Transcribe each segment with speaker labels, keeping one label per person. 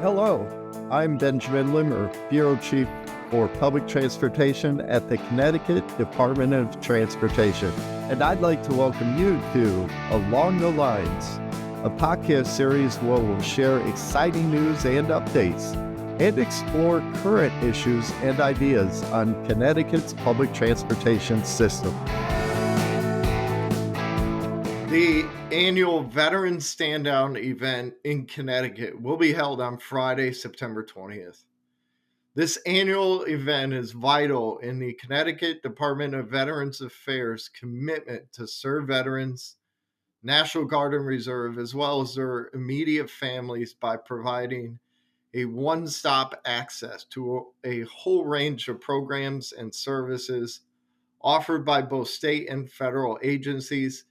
Speaker 1: Hello, I'm Benjamin Limmer, Bureau Chief for Public Transportation at the Connecticut Department of Transportation, and I'd like to welcome you to Along the Lines, a podcast series where we'll share exciting news and updates and explore current issues and ideas on Connecticut's public transportation system. The annual Veterans Stand Down event in Connecticut will be held on Friday, September 20th. This annual event is vital in the Connecticut Department of Veterans Affairs' commitment to serve veterans, National Guard and Reserve, as well as their immediate families by providing a one-stop access to a whole range of programs and services offered by both state and federal agencies,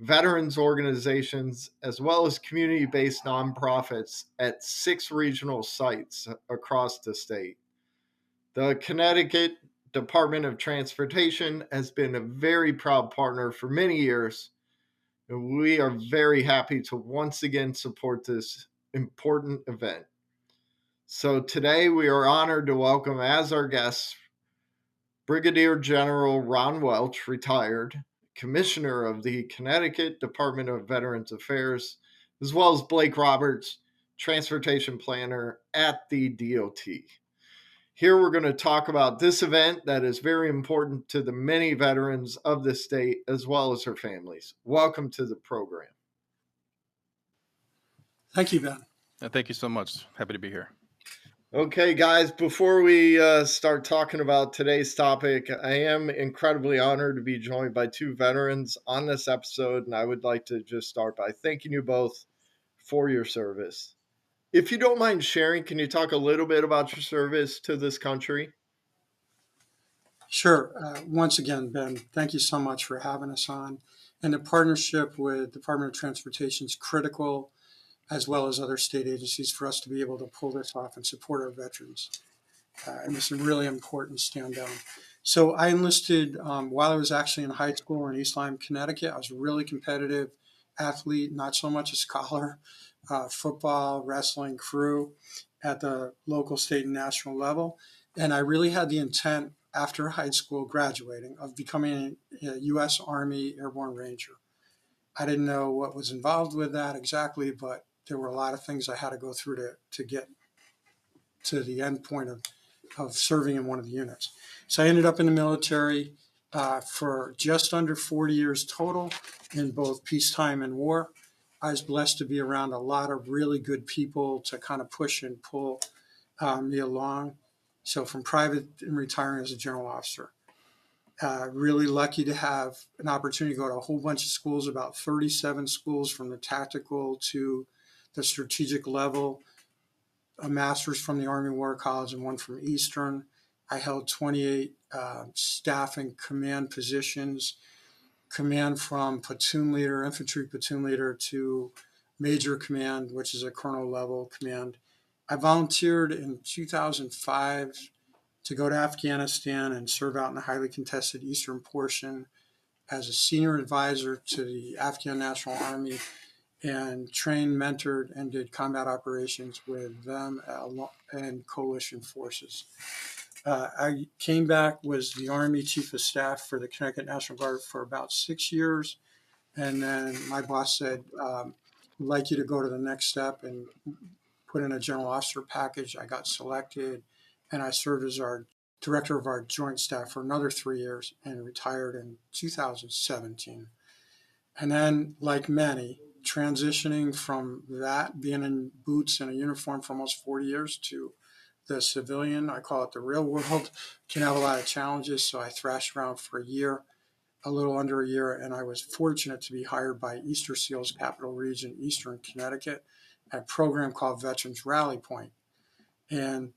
Speaker 1: veterans organizations, as well as community-based nonprofits at 6 regional sites across the state. The Connecticut Department of Transportation has been a very proud partner for many years, and we are very happy to once again support this important event. So today we are honored to welcome as our guests Brigadier General Ron Welch, retired, Commissioner of the Connecticut Department of Veterans Affairs, as well as Blake Roberts, Transportation Planner at the DOT. Here we're going to talk about this event that is very important to the many veterans of the state as well as their families. Welcome to the program.
Speaker 2: Thank you, Ben.
Speaker 3: Thank you so much. Happy to be here.
Speaker 1: Okay, guys, before we start talking about today's topic, I am incredibly honored to be joined by 2 veterans on this episode, and I would like to just start by thanking you both for your service. If you don't mind sharing, can you talk a little bit about your service to this country?
Speaker 2: Sure. Once again, Ben, thank you so much for having us on. And the partnership with Department of Transportation is critical, as well as other state agencies, for us to be able to pull this off and support our veterans. And it's a really important stand down. So I enlisted while I was actually in high school in East Lyme, Connecticut. I was a really competitive athlete, not so much a scholar, football, wrestling, crew at the local, state, and national level. And I really had the intent after high school graduating of becoming a U.S. Army Airborne Ranger. I didn't know what was involved with that exactly, but there were a lot of things I had to go through to get to the end point of serving in one of the units. So I ended up in the military for just under 40 years total in both peacetime and war. I was blessed to be around a lot of really good people to kind of push and pull me along. So from private and retiring as a general officer. Really lucky to have an opportunity to go to a whole bunch of schools, about 37 schools from the tactical to the strategic level, a master's from the Army War College and one from Eastern. I held 28 staff and command positions, command from platoon leader, infantry platoon leader, to major command, which is a colonel level command. I volunteered in 2005 to go to Afghanistan and serve out in the highly contested eastern portion as a senior advisor to the Afghan National Army, and trained, mentored, and did combat operations with them and coalition forces. I came back, was the Army Chief of Staff for the Connecticut National Guard for about 6 years, and then my boss said, "We'd like you to go to the next step and put in a general officer package." I got selected, and I served as our director of our joint staff for another 3 years and retired in 2017. And then, like many, transitioning from that, being in boots and a uniform for almost 40 years, to the civilian, I call it the real world, can have a lot of challenges. So I thrashed around for a little under a year, and I was fortunate to be hired by Easter Seals Capital Region, Eastern Connecticut, at a program called Veterans Rally Point. And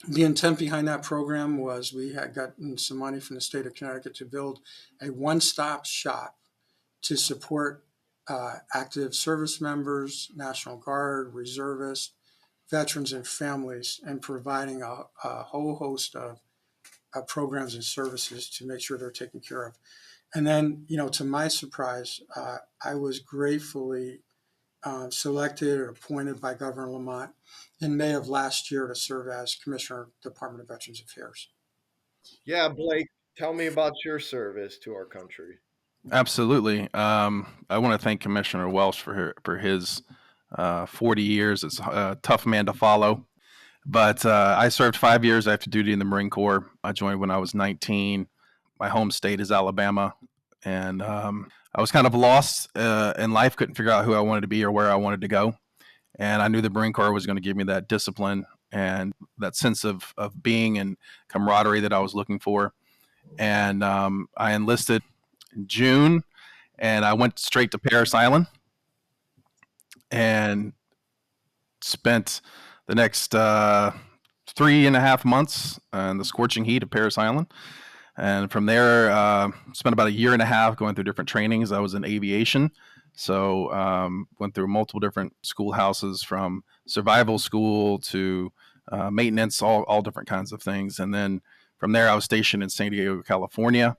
Speaker 2: the intent behind that program was we had gotten some money from the state of Connecticut to build a one-stop shop to support active service members, National Guard, reservists, veterans, and families, and providing a whole host of programs and services to make sure they're taken care of. And then, to my surprise, I was gratefully selected or appointed by Governor Lamont in May of last year to serve as Commissioner, Department of Veterans Affairs.
Speaker 1: Yeah, Blake, tell me about your service to our country.
Speaker 3: Absolutely. I want to thank Commissioner Welch for his 40 years. It's a tough man to follow. But I served 5 years active duty in the Marine Corps. I joined when I was 19. My home state is Alabama. And I was kind of lost in life, couldn't figure out who I wanted to be or where I wanted to go. And I knew the Marine Corps was going to give me that discipline and that sense of being and camaraderie that I was looking for. And I enlisted in June, and I went straight to Paris Island and spent the next 3.5 months in the scorching heat of Paris Island. And from there, spent about a year and a half going through different trainings. I was in aviation, so went through multiple different schoolhouses, from survival school to maintenance, all different kinds of things. And then from there, I was stationed in San Diego, California,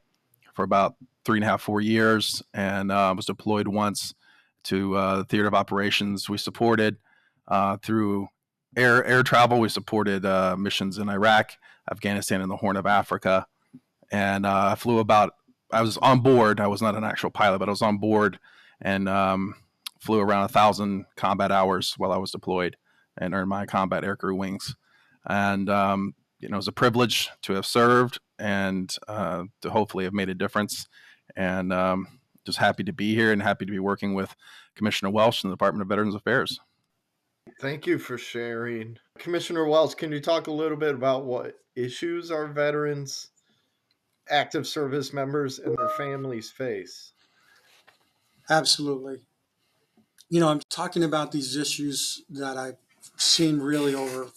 Speaker 3: for about 3.5, 4 years, and was deployed once to the theater of operations. We supported through air travel. We supported missions in Iraq, Afghanistan, and the Horn of Africa. And I flew about. I was on board. I was not an actual pilot, but I was on board and flew around 1,000 combat hours while I was deployed, and earned my combat aircrew wings. And it was a privilege to have served and to hopefully have made a difference. And just happy to be here and happy to be working with Commissioner Welch in the Department of Veterans Affairs.
Speaker 1: Thank you for sharing. Commissioner Welch, can you talk a little bit about what issues our veterans, active service members, and their families face?
Speaker 2: Absolutely. I'm talking about these issues that I've seen really over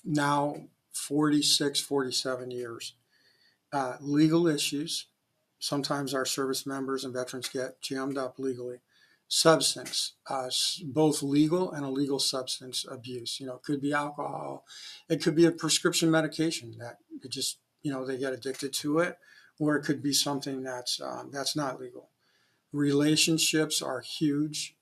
Speaker 2: now 46, 47 years. Legal issues. Sometimes our service members and veterans get jammed up legally. Substance, both legal and illegal substance abuse. It could be alcohol. It could be a prescription medication that it just, they get addicted to it, or it could be something that's not legal. Relationships are huge.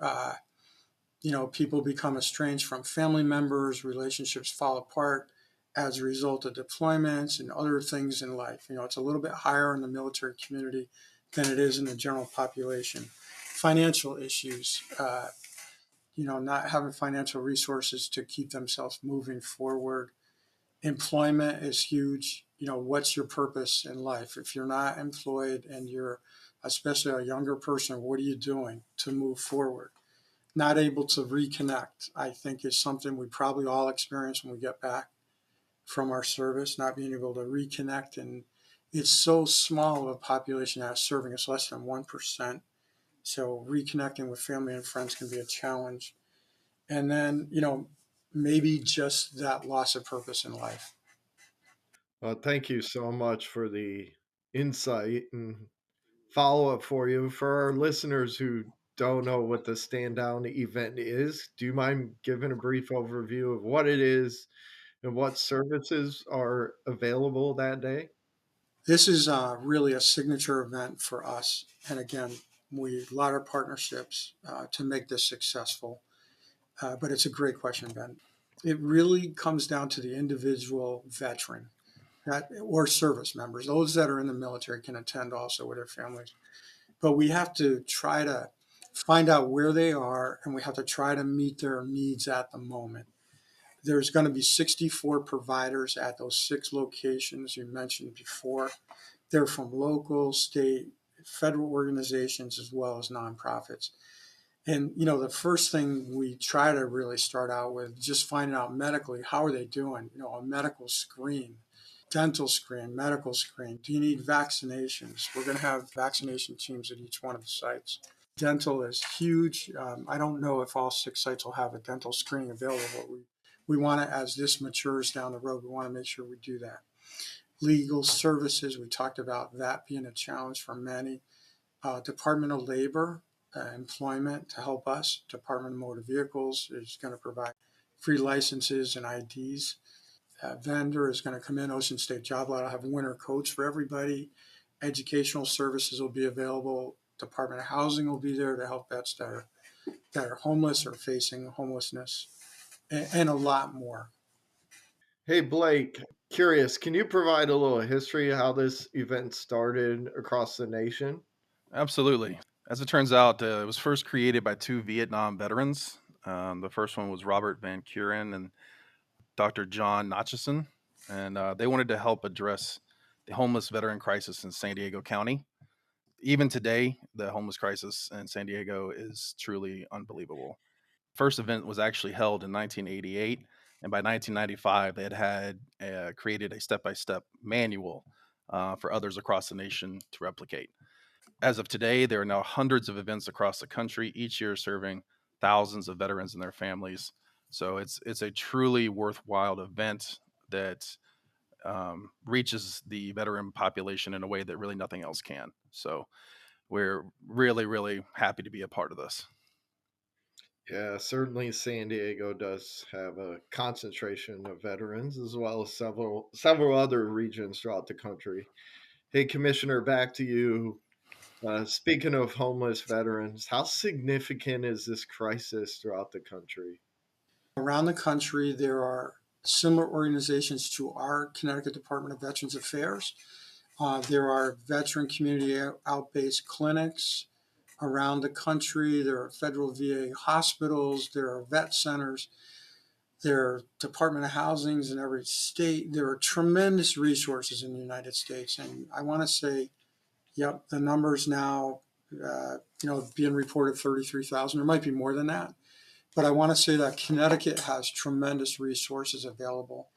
Speaker 2: People become estranged from family members, relationships fall apart as a result of deployments and other things in life. It's a little bit higher in the military community than it is in the general population. Financial issues, not having financial resources to keep themselves moving forward. Employment is huge. What's your purpose in life? If you're not employed and you're especially a younger person, what are you doing to move forward? Not able to reconnect, I think, is something we probably all experience when we get back from our service, not being able to reconnect. And it's so small of a population that's serving, it's less than 1%. So reconnecting with family and friends can be a challenge. And then, maybe just that loss of purpose in life.
Speaker 1: Well, thank you so much for the insight and follow up for you. For our listeners who don't know what the stand down event is, do you mind giving a brief overview of what it is and what services are available that day?
Speaker 2: This is really a signature event for us. And again, we a lot of partnerships to make this successful. But it's a great question, Ben. It really comes down to the individual veteran or service members. Those that are in the military can attend also with their families. But we have to try to find out where they are, and we have to try to meet their needs at the moment. There's going to be 64 providers at those 6 locations you mentioned before. They're from local, state, federal organizations, as well as nonprofits. And, the first thing we try to really start out with, just finding out medically, how are they doing? A medical screen, dental screen, medical screen. Do you need vaccinations? We're going to have vaccination teams at each one of the sites. Dental is huge. I don't know if all 6 sites will have a dental screening available, but we want to, as this matures down the road, we want to make sure we do that. Legal services, we talked about that being a challenge for many. Department of Labor, employment to help us. Department of Motor Vehicles is going to provide free licenses and IDs. Vendor is going to come in. Ocean State Job Lot will have winter coats for everybody. Educational services will be available. Department of Housing will be there to help vets that are that are homeless or facing homelessness, and a lot more.
Speaker 1: Hey, Blake, curious, can you provide a little history of how this event started across the nation?
Speaker 3: Absolutely. As it turns out, it was first created by two Vietnam veterans. The first one was Robert Van Kuren and Dr. John Notchison, and they wanted to help address the homeless veteran crisis in San Diego County. Even today, the homeless crisis in San Diego is truly unbelievable. First event was actually held in 1988, and by 1995, they had created a step-by-step manual for others across the nation to replicate. As of today, there are now hundreds of events across the country each year serving thousands of veterans and their families. So it's a truly worthwhile event that reaches the veteran population in a way that really nothing else can. So we're really, really happy to be a part of this.
Speaker 1: Yeah, certainly San Diego does have a concentration of veterans as well as several other regions throughout the country. Hey, Commissioner, back to you. Speaking of homeless veterans, how significant is this crisis throughout the country?
Speaker 2: Around the country, there are similar organizations to our Connecticut Department of Veterans Affairs. There are veteran community out-based clinics around the country. There are federal VA hospitals. There are vet centers. There are Department of Housings in every state. There are tremendous resources in the United States. And I want to say, yep, the numbers now, being reported 33,000. There might be more than that. But I want to say that Connecticut has tremendous resources available.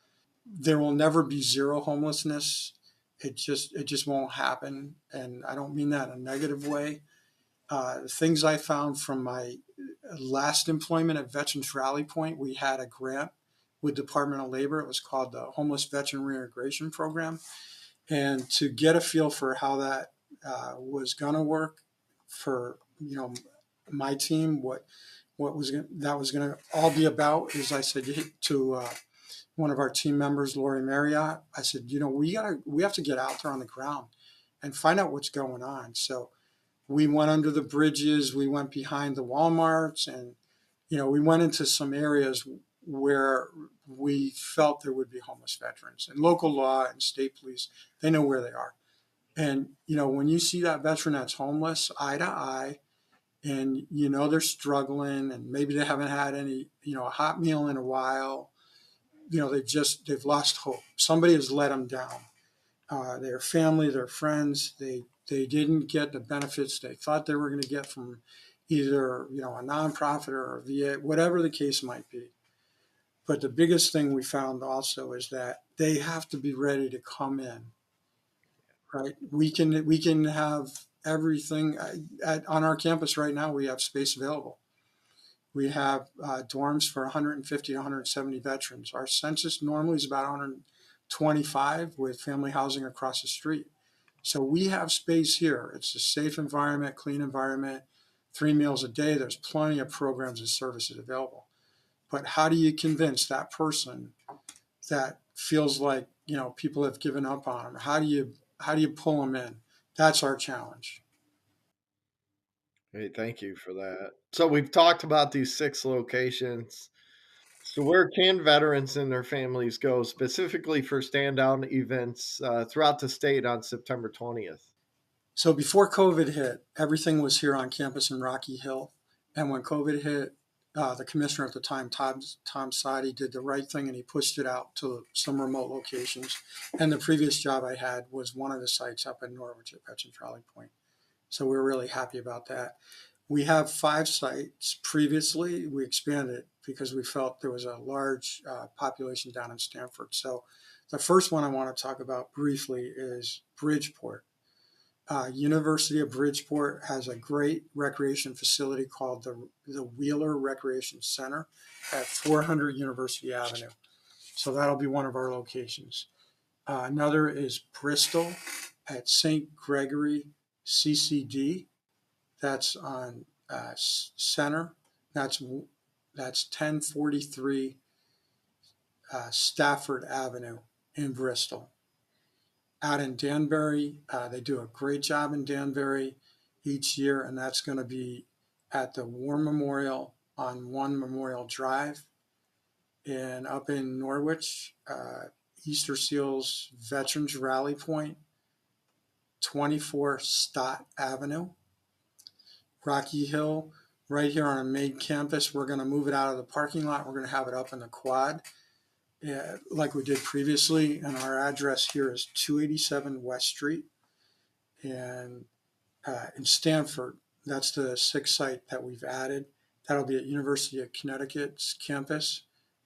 Speaker 2: There will never be zero homelessness. It just won't happen, and I don't mean that in a negative way. The things I found from my last employment at Veterans Rally Point, we had a grant with Department of Labor. It was called the Homeless Veteran Reintegration Program, and to get a feel for how that was going to work for my team, what that was going to all be about is I said to one of our team members, Lori Marriott, I said, we have to get out there on the ground and find out what's going on. So we went under the bridges, we went behind the Walmarts, and we went into some areas where we felt there would be homeless veterans. And local law and state police, they know where they are. And when you see that veteran that's homeless, eye to eye, and they're struggling, and maybe they haven't had any a hot meal in a while, they've lost hope. Somebody has let them down. Their family, their friends, they didn't get the benefits they thought they were going to get from either a nonprofit or a VA, whatever the case might be. But the biggest thing we found also is that they have to be ready to come in. Right? We can have everything on our campus right now. We have space available. We have dorms for 150 to 170 veterans. Our census normally is about 125 with family housing across the street. So we have space here. It's a safe environment, clean environment, 3 meals a day. There's plenty of programs and services available. But how do you convince that person that feels like people have given up on them? How do you pull them in? That's our challenge.
Speaker 1: Hey, thank you for that. So we've talked about these 6 locations. So where can veterans and their families go specifically for stand-down events throughout the state on September 20th?
Speaker 2: So before COVID hit, everything was here on campus in Rocky Hill. And when COVID hit, the commissioner at the time, Tom Sadi, did the right thing and he pushed it out to some remote locations. And the previous job I had was one of the sites up in Norwich at Veterans Rally Point. So we were really happy about that. We have 5 sites. Previously, we expanded because we felt there was a large population down in Stamford. So the first one I want to talk about briefly is Bridgeport. University of Bridgeport has a great recreation facility called the Wheeler Recreation Center at 400 University Avenue. So that'll be one of our locations. Another is Bristol at St. Gregory CCD. That's on Center. That's 1043 Stafford Avenue in Bristol. Out in Danbury, they do a great job in Danbury each year, and that's going to be at the War Memorial on One Memorial Drive, and up in Norwich, Easter Seals Veterans Rally Point, 24 Stott Avenue, Rocky Hill, right here on our main campus. We're going to move it out of the parking lot. We're going to have it up in the quad, like we did previously. And our address here is 287 West Street. And in Stamford, that's the sixth site that we've added. That'll be at University of Connecticut's campus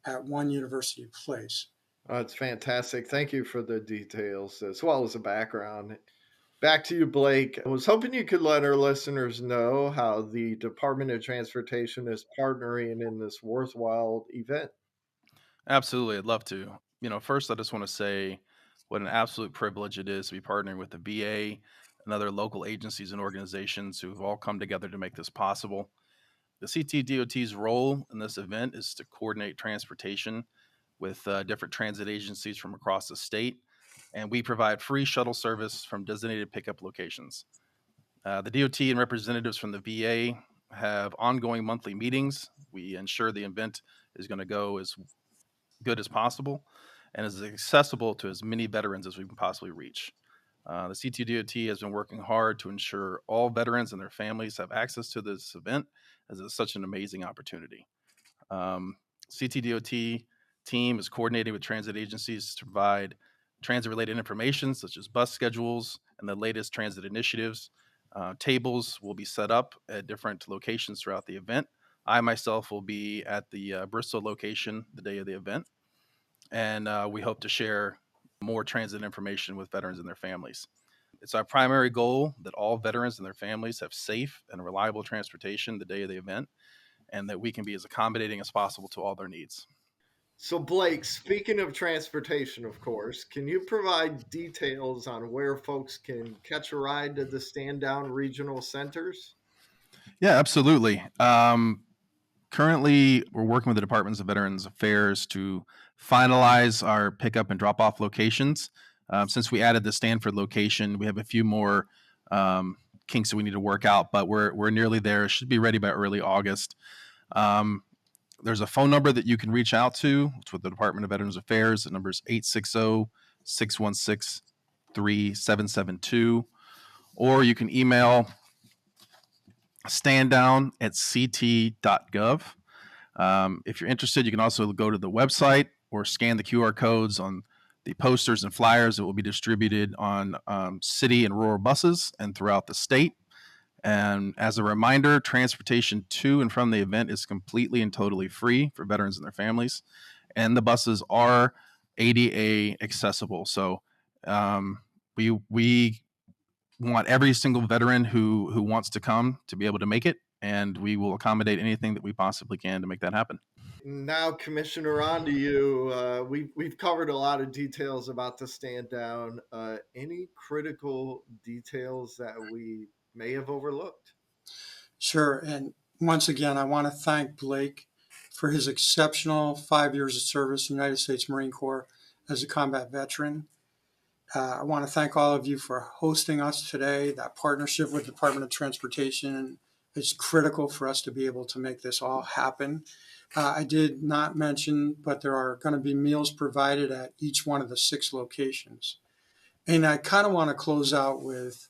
Speaker 2: at One University Place.
Speaker 1: It's fantastic. Thank you for the details as well as the background. Back to you, Blake. I was hoping you could let our listeners know how the Department of Transportation is partnering in this worthwhile event.
Speaker 3: Absolutely, I'd love to. First, I just want to say what an absolute privilege it is to be partnering with the VA and other local agencies and organizations who've all come together to make this possible. The CTDOT's role in this event is to coordinate transportation with different transit agencies from across the state, and we provide free shuttle service from designated pickup locations. The DOT and representatives from the VA have ongoing monthly meetings. We ensure the event is going to go as good as possible and as accessible to as many veterans as we can possibly reach. The CTDOT has been working hard to ensure all veterans and their families have access to this event, as it's such an amazing opportunity. CTDOT team is coordinating with transit agencies to provide transit-related information such as bus schedules and the latest transit initiatives. Tables will be set up at different locations throughout the event. I myself will be at the Bristol location the day of the event, and we hope to share more transit information with veterans and their families. It's our primary goal that all veterans and their families have safe and reliable transportation the day of the event, and that we can be as accommodating as possible to all their needs.
Speaker 1: So, Blake, speaking of transportation, of course, can you provide details on where folks can catch a ride to the stand down regional centers?
Speaker 3: Yeah, absolutely. Currently, we're working with the Departments of Veterans Affairs to finalize our pickup and drop off locations. Since we added the Stanford location, we have a few more kinks that we need to work out, but we're nearly there. It should be ready by early August. There's a phone number that you can reach out to. It's with the Department of Veterans Affairs. The number is 860-616-3772. Or you can email standdown@ct.gov. If you're interested, you can also go to the website or scan the QR codes on the posters and flyers that will be distributed on city and rural buses and throughout the state. And as a reminder, transportation to and from the event is completely and totally free for veterans and their families. And the buses are ADA accessible. So we want every single veteran who wants to come to be able to make it, and we will accommodate anything that we possibly can to make that happen.
Speaker 1: Now, Commissioner, on to you. We've covered a lot of details about the stand down. Any critical details that we may have overlooked?
Speaker 2: Sure. And once again, I want to thank Blake for his exceptional 5 years of service in the United States Marine Corps as a combat veteran. I want to thank all of you for hosting us today. That partnership with the Department of Transportation is critical for us to be able to make this all happen. I did not mention, but there are going to be meals provided at each one of the 6 locations. And I kind of want to close out with,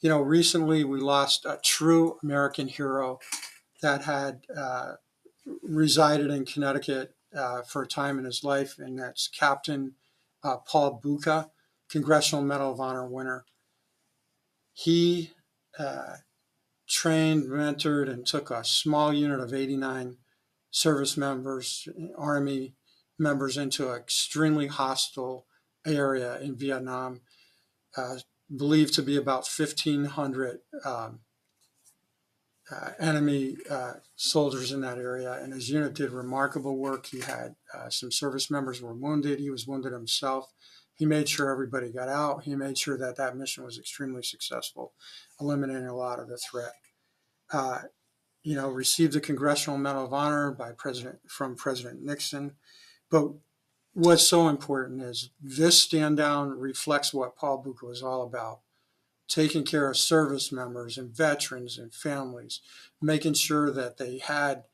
Speaker 2: recently we lost a true American hero that had resided in Connecticut for a time in his life, and that's Captain Paul Buca, Congressional Medal of Honor winner. He trained, mentored, and took a small unit of 89 service members, Army members, into an extremely hostile area in Vietnam, believed to be about 1,500 enemy soldiers in that area. And his unit did remarkable work. He had some service members were wounded. He was wounded himself. He made sure everybody got out. He made sure that that mission was extremely successful, eliminating a lot of the threat. Received the Congressional Medal of Honor from President Nixon. But what's so important is this stand down reflects what Paul Buca was all about: taking care of service members and veterans and families, making sure that they had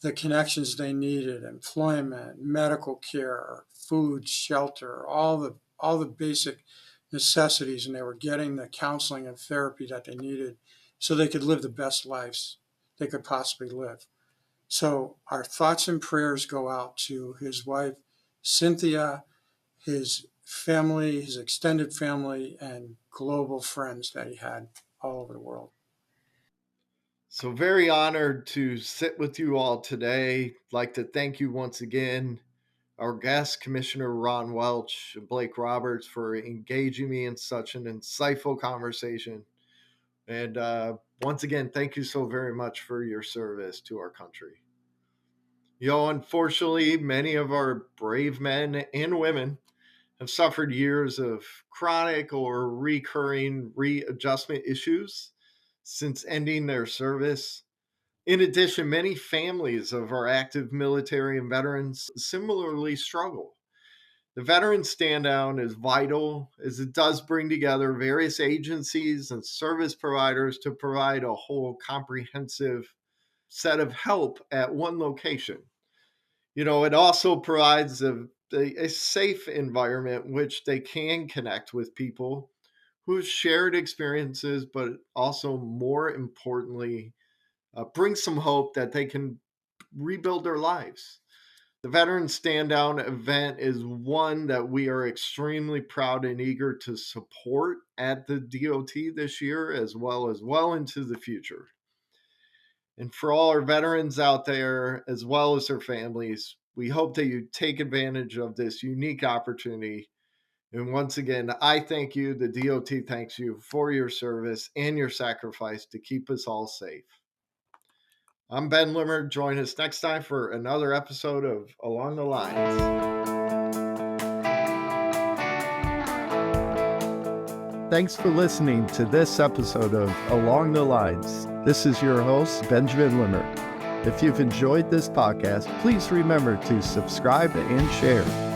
Speaker 2: the connections they needed, employment, medical care, food, shelter, all the basic necessities, and they were getting the counseling and therapy that they needed so they could live the best lives they could possibly live. So our thoughts and prayers go out to his wife, Cynthia, his family, his extended family, and global friends that he had all over the world.
Speaker 1: So very honored to sit with you all today. Like to thank you once again, our guest, Commissioner Ron Welch and Blake Roberts, for engaging me in such an insightful conversation. And once again, thank you so very much for your service to our country. Unfortunately, many of our brave men and women have suffered years of chronic or recurring readjustment issues since ending their service. In addition, many families of our active military and veterans similarly struggle. The Veteran Stand Down is vital as it does bring together various agencies and service providers to provide a whole comprehensive set of help at one location. It also provides a safe environment in which they can connect with people who've shared experiences, but also more importantly, bring some hope that they can rebuild their lives. The Veteran Stand Down event is one that we are extremely proud and eager to support at the DOT this year, as well into the future. And for all our veterans out there, as well as their families, we hope that you take advantage of this unique opportunity. And once again, I thank you. The DOT thanks you for your service and your sacrifice to keep us all safe. I'm Ben Limmer. Join us next time for another episode of Along the Lines.
Speaker 4: Thanks for listening to this episode of Along the Lines. This is your host, Benjamin Limmer. If you've enjoyed this podcast, please remember to subscribe and share.